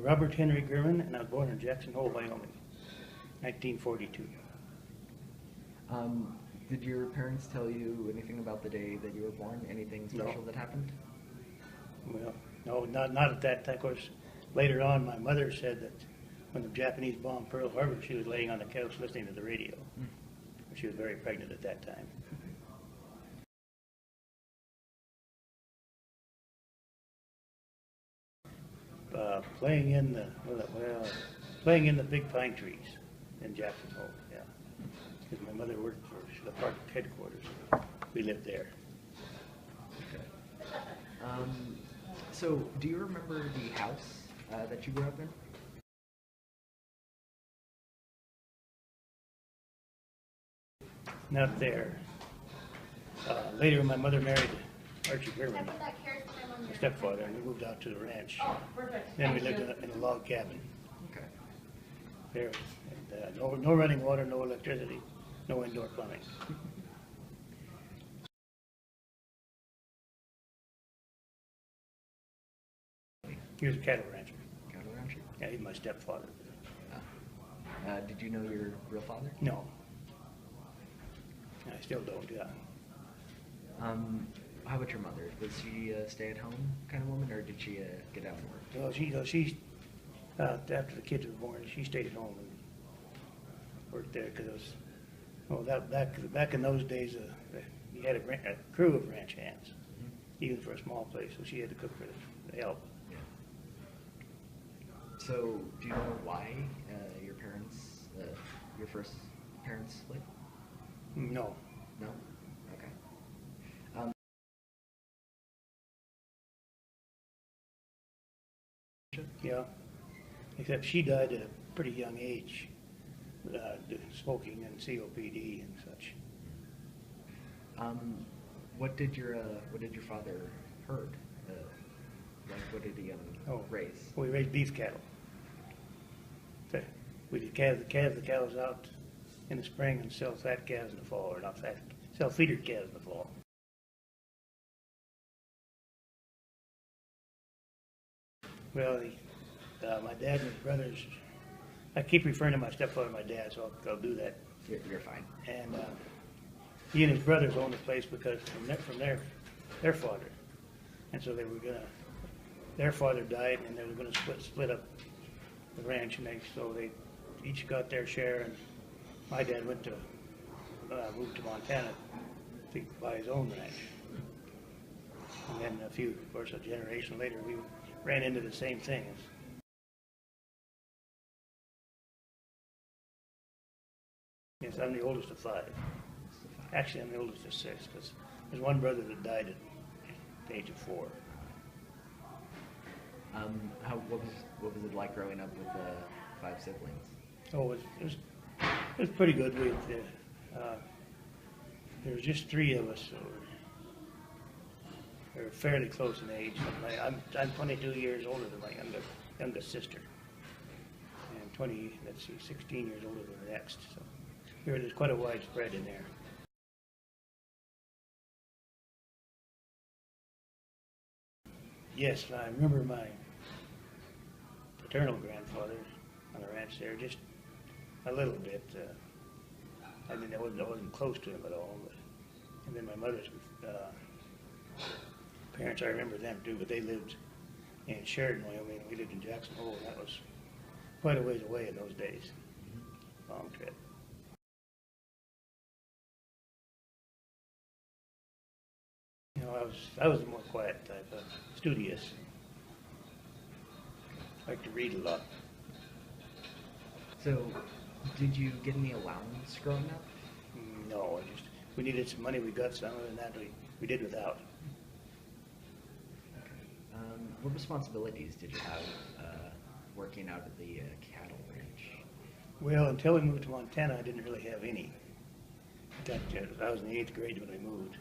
Robert Henry Garmann, and I was born in Jackson Hole, Wyoming, 1942. Did your parents tell you anything about the day that you were born? Anything special that happened? Well, no, not at that time. Of course, later on, my mother said that when the Japanese bombed Pearl Harbor, she was laying on the couch listening to the radio. She was very pregnant at that time. Playing in the big pine trees in Jackson Hole, yeah. Because my mother worked for the park headquarters. We lived there. Okay. So, do you remember the house that you grew up in? Not there. Later, my mother married Archie Garmann, my stepfather, and we moved out to the ranch. Then we lived in a log cabin. Okay. There, and, no running water, no electricity, no indoor plumbing. He was a cattle rancher. Cattle rancher? Yeah, he's my stepfather. Did you know your real father? No. I still don't, yeah. How about your mother? Was she a stay-at-home kind of woman, or did she get out and work? Well, she after the kids were born, she stayed at home and worked there because back in those days, you had a crew of ranch hands, even for a small place, so she had to cook for the help. Yeah. So, do you know why your first parents split? No. No? Okay. Yeah, except she died at a pretty young age, smoking and COPD and such. What did your father herd? What did he raise? We raised beef cattle. We did calve the cows out in the spring and sell fat calves in the fall, or not fat, sell feeder calves in the fall. Well, my dad and his brothers, I keep referring to my stepfather and my dad, so I'll do that. You're fine. And he and his brothers owned the place because from their father. And so their father died, and they were going to split up the ranch, and so they each got their share, and my dad moved to Montana to buy his own ranch. And then a generation later, we ran into the same thing. Yes, I'm the oldest of five. Actually, I'm the oldest of six, because there's one brother that died at the age of 4. What was it like growing up with 5 siblings? Oh, it was pretty good. There was just 3 of us, so we were fairly close in age. I'm 22 years older than my youngest sister, and 16 years older than the next. So there's quite a wide spread in there. Yes, I remember my paternal grandfather on the ranch there, just a little bit. I mean, I wasn't close to him at all. And then my mother's parents, I remember them too, but they lived in Sheridan, Wyoming. We lived in Jackson Hole, and that was quite a ways away in those days. Long trip. You know, I was the more quiet type, studious. Like to read a lot. So, did you get any allowance growing up? No, we needed some money. We got some, and that we did without. Okay. What responsibilities did you have working out at the cattle ranch? Well, until we moved to Montana, I didn't really have any. I was in the 8th grade when we moved.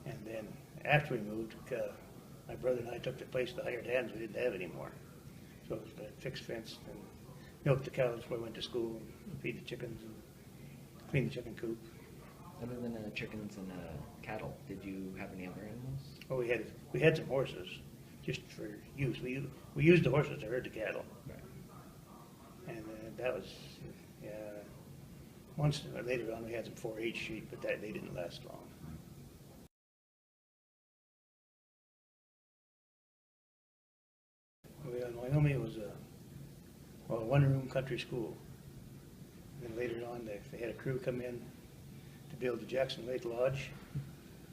And then after we moved, my brother and I took the place of the hired hands we didn't have anymore. So it was a fixed fence and milk the cows before we went to school, and feed the chickens, and clean the chicken coop. Other than chickens and cattle, did you have any other animals? Oh, we had some horses, just for use. we used the horses to herd the cattle. Right. And that was, yeah, once, later on we had some 4-H sheep, but they didn't last long. Well, in Wyoming, it was a one-room country school. And then later on, they had a crew come in to build the Jackson Lake Lodge,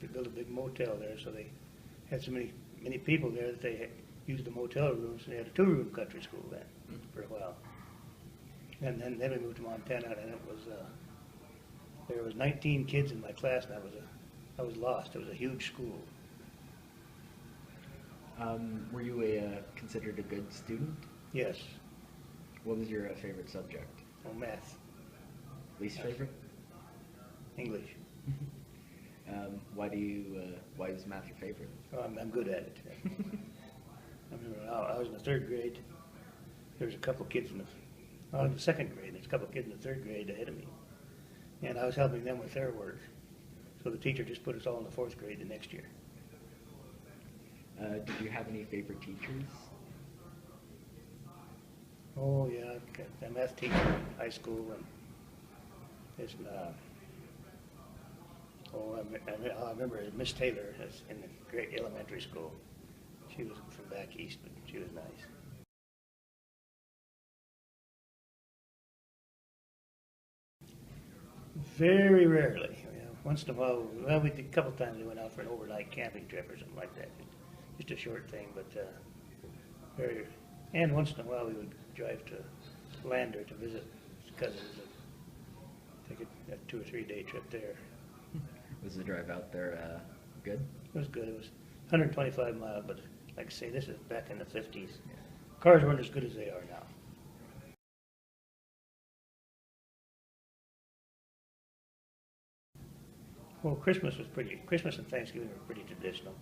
to build a big motel there, so they had so many people there that they used the motel rooms, and they had a 2-room country school then for a while. And then we moved to Montana, and it was there was 19 kids in my class, and I was lost. It was a huge school. Were you considered a good student? Yes. What was your favorite subject? Oh, math, Least favorite? English. Why is math your favorite? Oh, I'm good at it. I remember I was in the 3rd grade. There was a couple kids in the second grade. There's a couple kids in the 3rd grade ahead of me, and I was helping them with their work. So the teacher just put us all in the 4th grade the next year. Did you have any favorite teachers? Oh yeah, the math teacher in high school, and there's I remember Miss Taylor in the great elementary school. She was from back east, but she was nice. Very rarely. Once in a while, we did a couple times we went out for an overnight camping trip or something like that. Just a short thing, but and once in a while we would drive to Lander to visit cousins and take a 2 or 3 day trip there. Was the drive out there good? It was good. It was 125 miles, but like I say, this is back in the 50s. Cars weren't as good as they are now. Well, Christmas and Thanksgiving were pretty traditional.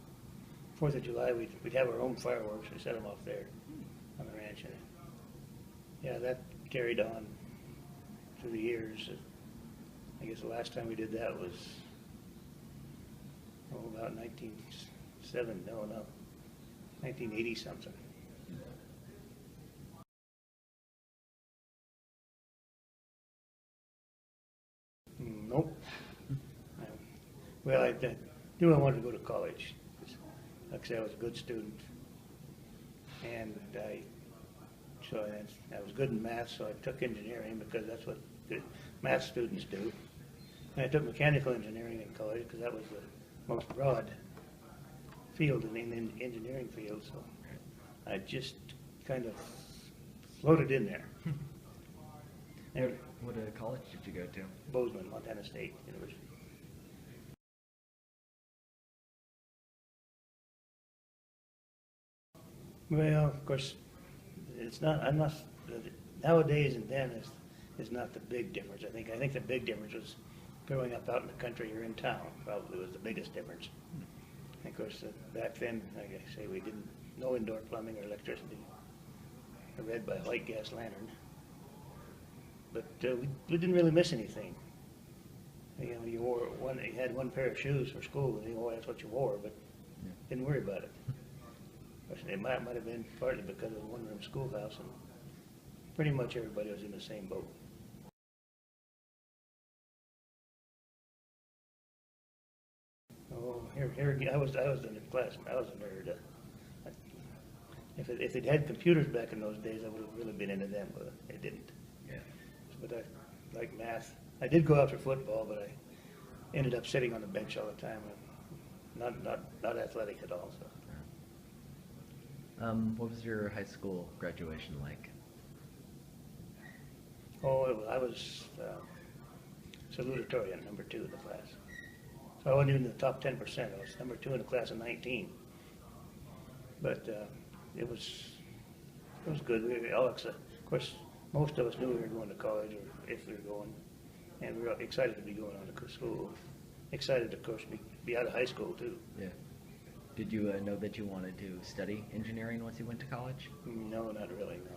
4th of July, we'd have our own fireworks. We set them off there on the ranch. And yeah, that carried on through the years. I guess the last time we did that was, about 1980 something. Nope. Well, I knew I wanted to go to college. Like I said, I was a good student, and I was good in math, so I took engineering because that's what good math students do. And I took mechanical engineering in college because that was the most broad field in the engineering field. So I just kind of floated in there. And What college did you go to? Bozeman, Montana State University. Well, of course, nowadays and then is not the big difference. I think the big difference was growing up out in the country or in town probably was the biggest difference. And of course, back then, like I say, we didn't no indoor plumbing or electricity. I read by a white gas lantern. But we didn't really miss anything. You had one pair of shoes for school, and that's what you wore, but didn't worry about it. It might have been partly because of the one-room schoolhouse, and pretty much everybody was in the same boat. Oh, here again, I was in the class. I was a nerd. If it had computers back in those days, I would have really been into them, but it didn't. Yeah. But I like math. I did go out for football, but I ended up sitting on the bench all the time, and not athletic at all. So. What was your high school graduation like? Oh, I was salutatorian, number 2 in the class. So I wasn't even in the top 10%. I was number 2 in a class of 19. But it was good. Alex, of course, most of us knew we were going to college, or if we were going, and we were excited to be going on to school. Excited, of course, to be out of high school too. Yeah. Did you know that you wanted to study engineering once you went to college? No, not really, no.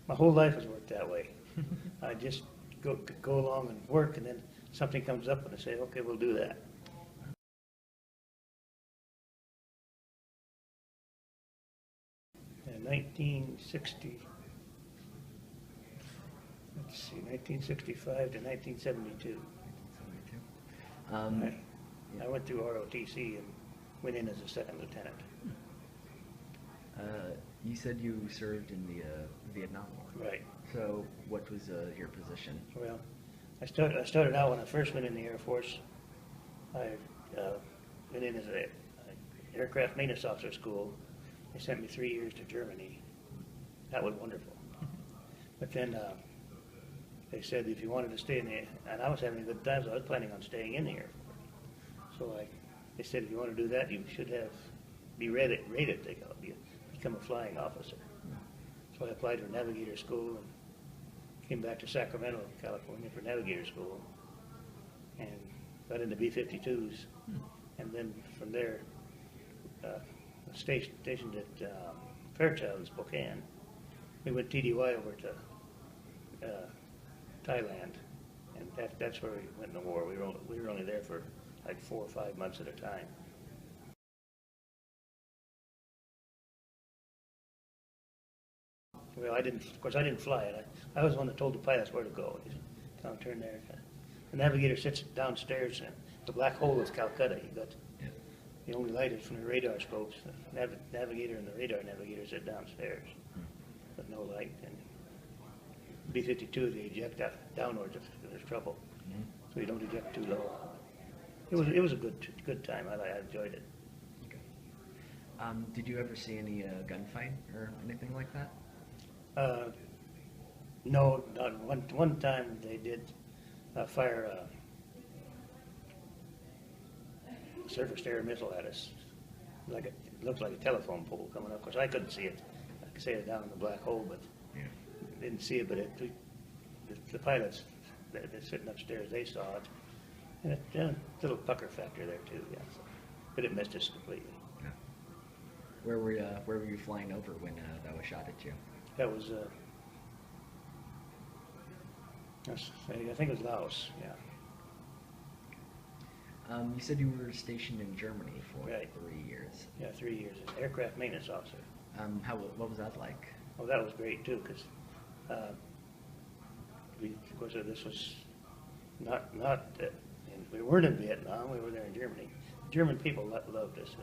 My whole life has worked that way. I just go along and work, and then something comes up and I say, okay, we'll do that. And 1960, let's see, 1965 to 1972. 1972. I went through ROTC and went in as a second lieutenant. You said you served in the Vietnam War. Right. So what was your position? Well, I started out when I first went in the Air Force. I went in as an aircraft maintenance officer school. They sent me 3 years to Germany. That was wonderful. But then they said if you wanted to stay in the, and I was having a good time, so I was planning on staying in the Air Force. So they said if you want to do that, you should be rated to become a flying officer. So I applied for navigator school and came back to Sacramento, California for navigator school and got into B-52s. And then from there, stationed at Fairchild, Spokane. We went TDY over to Thailand, and that's where we went in the war. We were only there for like 4 or 5 months at a time. Well, of course, I didn't fly it. I was the one that told the pilots where to go. Just down, turn there. The navigator sits downstairs, and the black hole is Calcutta. You got the only light is from the radar scopes. The navigator and the radar navigator sit downstairs with no light. And B-52, they eject downwards if there's trouble, so you don't eject too low. It was a good time. I enjoyed it. Okay. Did you ever see any gunfight or anything like that? No, not one time they did fire a surface-to-air missile at us. It looked like a telephone pole coming up. Of course, I couldn't see it. I could see it down in the black hole, but didn't see it. But the pilots they're sitting upstairs, they saw it. And a little pucker factor there too, yeah. So, but it missed us completely. Yeah. Where were you flying over when that was shot at you? That was, I think it was Laos, yeah. You said you were stationed in Germany for Right. 3 years. Yeah, 3 years as aircraft maintenance officer. What was that like? Oh, that was great too, because of course this was not we weren't in Vietnam. We were there in Germany. German people loved us.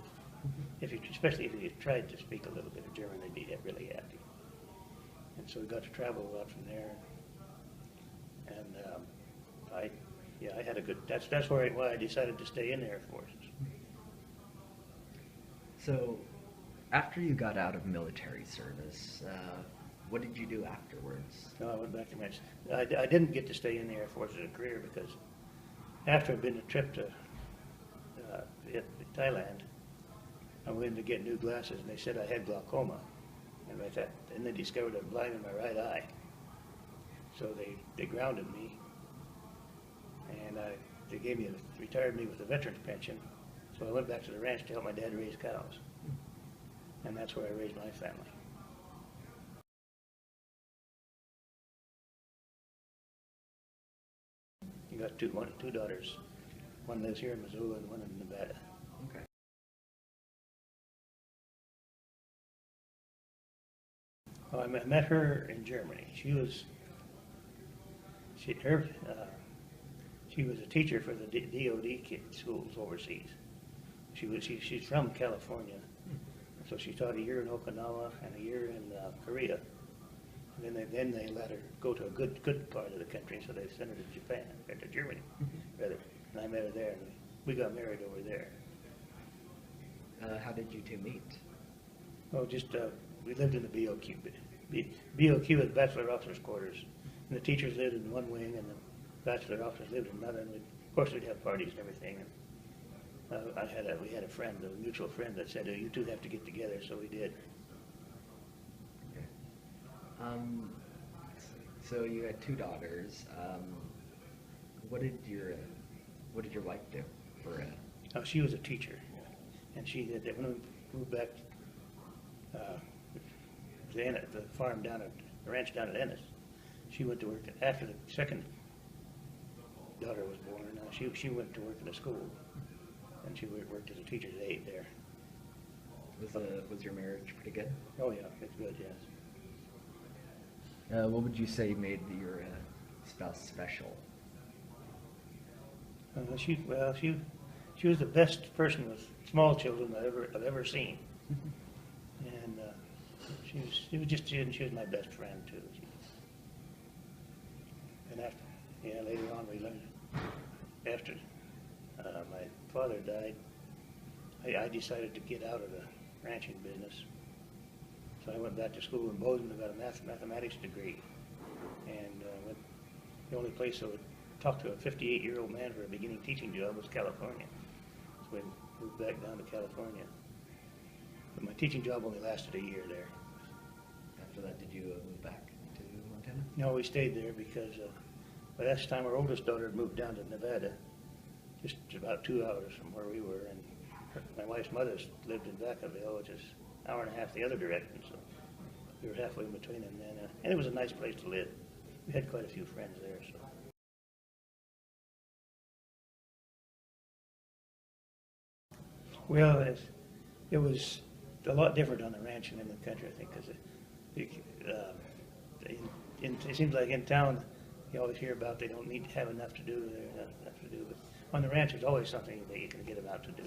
Especially if you tried to speak a little bit of German, they'd be really happy. And so we got to travel a lot from there. And I had a good. That's why I decided to stay in the Air Force. So, after you got out of military service, what did you do afterwards? No, I went back to Mexico. I didn't get to stay in the Air Force as a career because after I'd been a trip to Thailand, I went in to get new glasses, and they said I had glaucoma. And they discovered I'm blind in my right eye. So they grounded me, and they retired me with a veteran's pension. So I went back to the ranch to help my dad raise cows, and that's where I raised my family. You got two daughters. One lives here in Missoula and one in Nevada. Okay. Oh, I met her in Germany. She was a teacher for the DOD schools overseas. She's from California, so she taught a year in Okinawa and a year in Korea. And then they let her go to a good part of the country, so they sent her to Japan, or to Germany, rather. And I met her there, and we got married over there. How did you two meet? Oh, we lived in the BOQ. BOQ is Bachelor Officers' Quarters, and the teachers lived in one wing, and the bachelor officers lived in another. And of course, we'd have parties and everything. And we had a friend, a mutual friend, that said, "Oh, you two have to get together," so we did. Okay. So you had two daughters. What did your wife do for? Oh, she was a teacher, and she did that when we moved back. The farm the ranch down at Ennis. She went to work after the second daughter was born. She went to work in a school, and she worked as a teacher's aide there. Was your marriage pretty good? Oh, yeah, it's good, yes. What would you say made your spouse special? She was the best person with small children I've ever seen. And she was my best friend too. And later on we learned, after my father died, I decided to get out of the ranching business. So I went back to school in Botan and got a mathematics degree. And the only place I would talk to a 58-year-old man for a beginning teaching job was California. So we moved back down to California. But my teaching job only lasted a year there. After that, did you move back to Montana? No, we stayed there because by that time our oldest daughter had moved down to Nevada, just about 2 hours from where we were, and my wife's mother lived in Vacaville, which is an hour and a half the other direction, so we were halfway in between them then. And it was a nice place to live. We had quite a few friends there. So. Well, it was a lot different on the ranch and in the country, I think, because it seems like in town you always hear about they don't need to have enough to do, enough to do. But on the ranch, there's always something that you can get them out to do.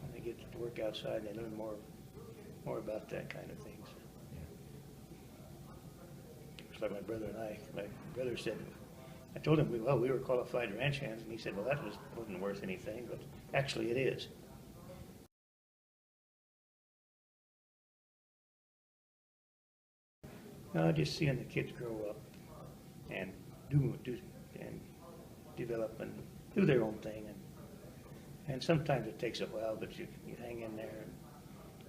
And they get to work outside and they learn more about that kind of thing. So. It's like my brother and my brother said, I told him, we were qualified ranch hands, and he said, well, that wasn't worth anything, but actually it is. Just seeing the kids grow up and do and develop and do their own thing, and sometimes it takes a while, but you hang in there,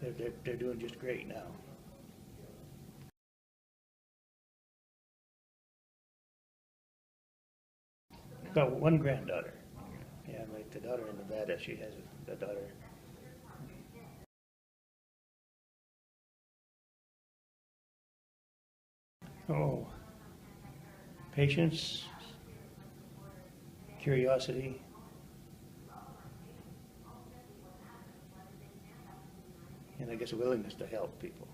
and they're doing just great now. Got one granddaughter. Yeah, like the daughter in Nevada, she has a daughter. Oh, patience, curiosity, and I guess a willingness to help people.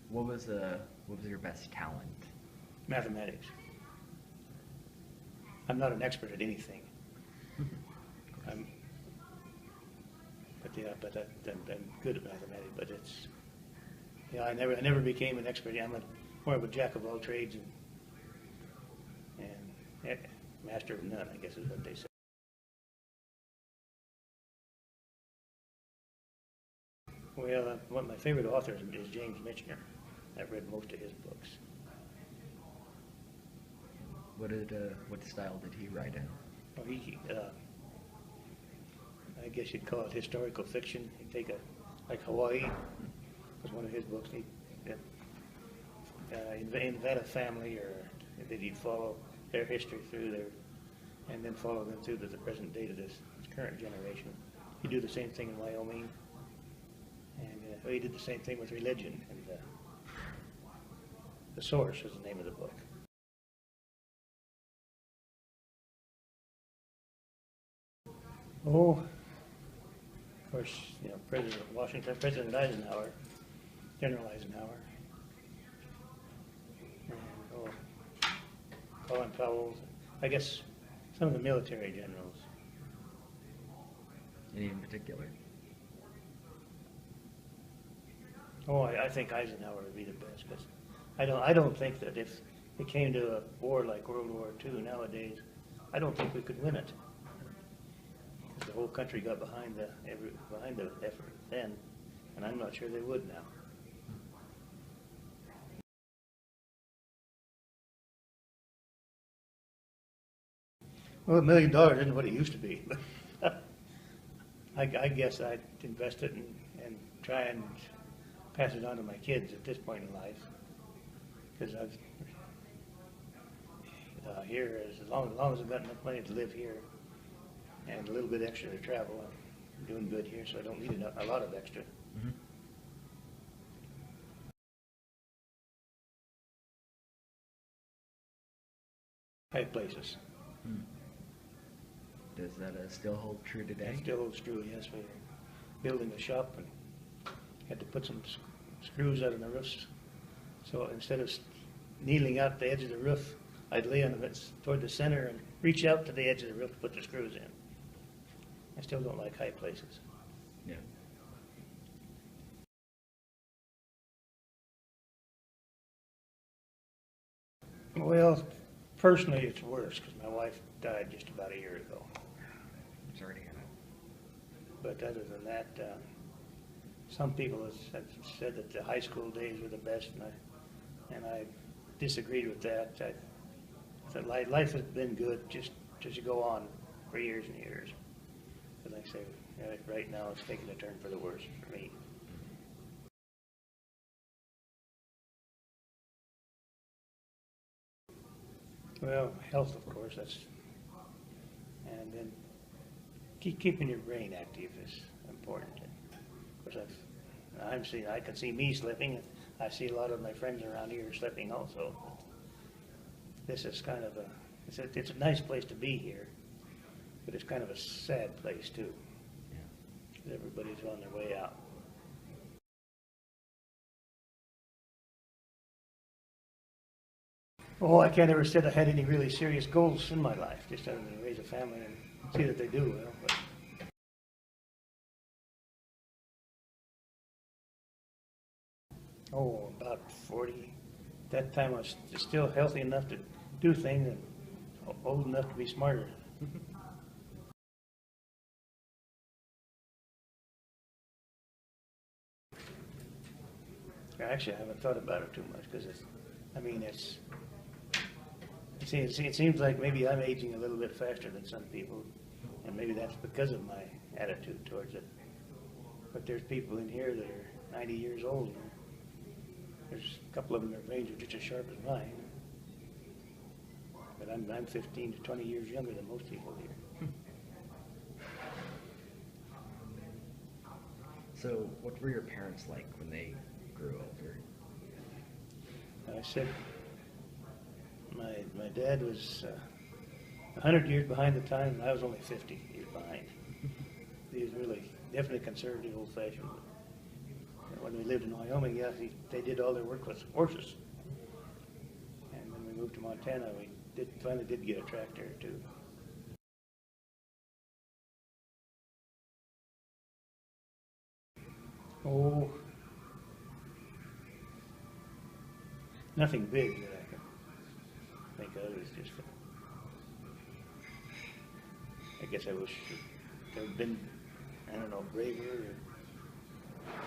What was your best talent? Mathematics. I'm not an expert at anything. I'm good at mathematics. But it's I never became an expert. I'm more of a jack of all trades and master of none, I guess is what they say. Well, one of my favorite authors is James Michener. I've read most of his books. What style did he write in? Well, I guess you'd call it historical fiction. He'd take like Hawaii was one of his books. Invent a family, or that he'd follow their history through and then follow them through to the present day to this current generation. He'd do the same thing in Wyoming, and he did the same thing with religion. And The Source is the name of the book. Oh, of course, President Washington, President Eisenhower, General Eisenhower, and Colin Powell, I guess some of the military generals. Any in particular? Oh, I think Eisenhower would be the best, because I don't think that if it came to a war like World War II nowadays, I don't think we could win it. The whole country got behind the effort then, and I'm not sure they would now. Well, $1 million isn't what it used to be, but I guess I'd invest it and try and pass it on to my kids at this point in life, because I've here as long as I've got enough money to live here and a little bit extra to travel, I'm doing good here, so I don't need a lot of extra. Mm-hmm. High places. Does that still hold true today? It still holds true, yes. We were building a shop and had to put some screws out on the roofs. So instead of kneeling out the edge of the roof, I'd lay on it toward the center and reach out to the edge of the roof to put the screws in. I still don't like high places. Yeah. Well, personally, it's worse because my wife died just about a year ago. Sorry to hear that. But other than that, some people have said that the high school days were the best, and I disagreed with that. I said life has been good just as you go on for years and years. But like I say, right now it's taking a turn for the worse for me. Well, health, of course, and then keeping your brain active is important. Of course, I can see me slipping, and I see a lot of my friends around here slipping also. This is kind of it's a nice place to be here, but it's kind of a sad place too. Yeah. Everybody's on their way out. Oh, I can't ever say I had any really serious goals in my life, just other than raise a family and see that they do well. But about 40. That time I was still healthy enough to do things and old enough to be smarter. Actually, I haven't thought about it too much because it seems like maybe I'm aging a little bit faster than some people, and maybe that's because of my attitude towards it. But there's people in here that are 90 years old. And there's a couple of them, their brains are just as sharp as mine. But I'm 15 to 20 years younger than most people here. So, what were your parents like when they grew older? I said my dad was 100 years behind the time, and I was only 50 years behind. He was really definitely conservative, old-fashioned. When we lived in Wyoming, yeah, they did all their work with horses. And when we moved to Montana, we finally did get a tractor too. Oh, nothing big that I can think of. It's just, I guess I wish there had been, I don't know, braver. Or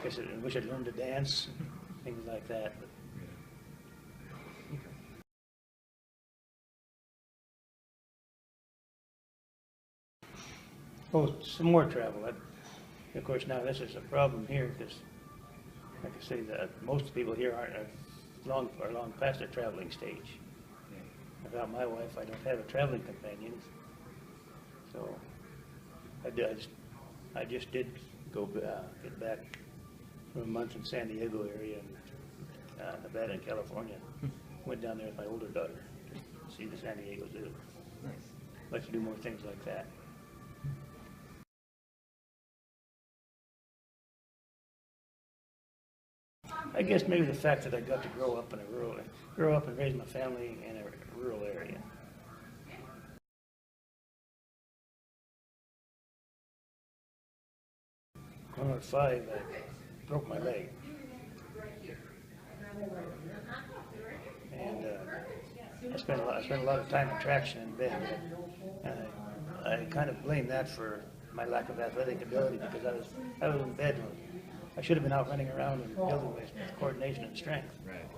I wish I'd learned to dance, things like that. But oh, some more travel. Of course, now this is a problem here because, like I say, most people here are long past their traveling stage. Without my wife, I don't have a traveling companion. So I just did go get back for a month in San Diego area and Nevada and California. Went down there with my older daughter to see the San Diego Zoo. Nice. Like to do more things like that. I guess maybe the fact that I got to grow up and raise my family in a rural area. When I was 5, I broke my leg. And I spent a lot of time in traction in bed. And I kind of blame that for my lack of athletic ability because I was in bed. I should have been out running around and building my coordination and strength. Right.